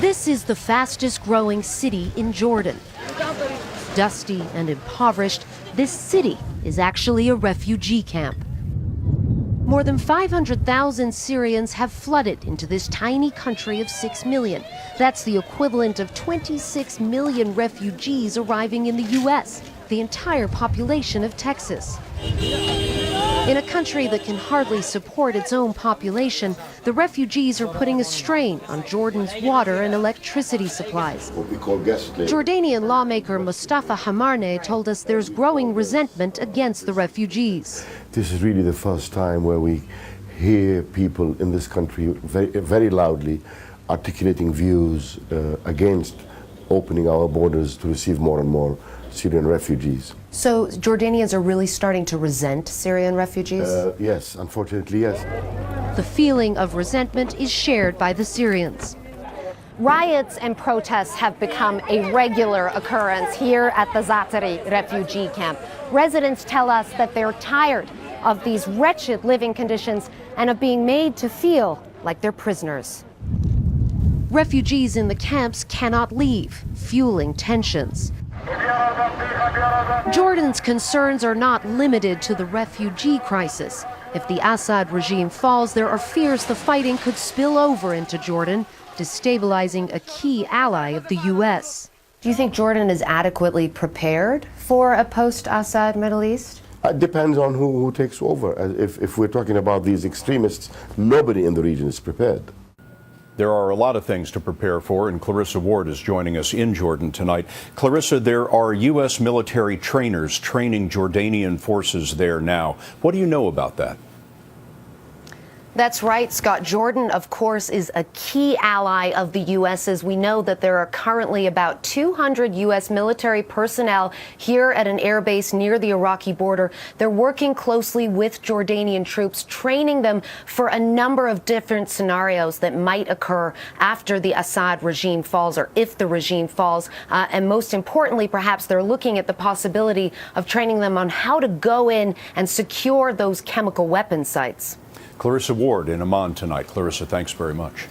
This is the fastest growing city in Jordan. Dusty and impoverished, this city is actually a refugee camp. More than 500,000 Syrians have flooded into this tiny country of 6 million. That's the equivalent of 26 million refugees arriving in the U.S., the entire population of Texas. In a country that can hardly support its own population, the refugees are putting a strain on Jordan's water and electricity supplies. What we call guest labor. Jordanian lawmaker Mustafa Hamarne told us there's growing resentment against the refugees. This is really the first time where we hear people in this country very loudly articulating views against opening our borders to receive more and more Syrian refugees. So Jordanians are really starting to resent Syrian refugees? Yes, unfortunately, yes. The feeling of resentment is shared by the Syrians. Riots and protests have become a regular occurrence here at the Zaatari refugee camp. Residents tell us that they're tired of these wretched living conditions and of being made to feel like they're prisoners. Refugees in the camps cannot leave, fueling tensions. Jordan's concerns are not limited to the refugee crisis. If the Assad regime falls, there are fears the fighting could spill over into Jordan, destabilizing a key ally of the U.S. Do you think Jordan is adequately prepared for a post-Assad Middle East? It depends on who takes over. If we're talking about these extremists, nobody in the region is prepared. There are a lot of things to prepare for, and Clarissa Ward is joining us in Jordan tonight. Clarissa, there are U.S. military trainers training Jordanian forces there now. What do you know about that? That's right, Scott. Jordan, of course, is a key ally of the U.S.'s. We know that there are currently about 200 U.S. military personnel here at an air base near the Iraqi border. They're working closely with Jordanian troops, training them for a number of different scenarios that might occur after the Assad regime falls, or if the regime falls. And most importantly, perhaps they're looking at the possibility of training them on how to go in and secure those chemical weapon sites. Clarissa Ward in Amman tonight. Clarissa, thanks very much.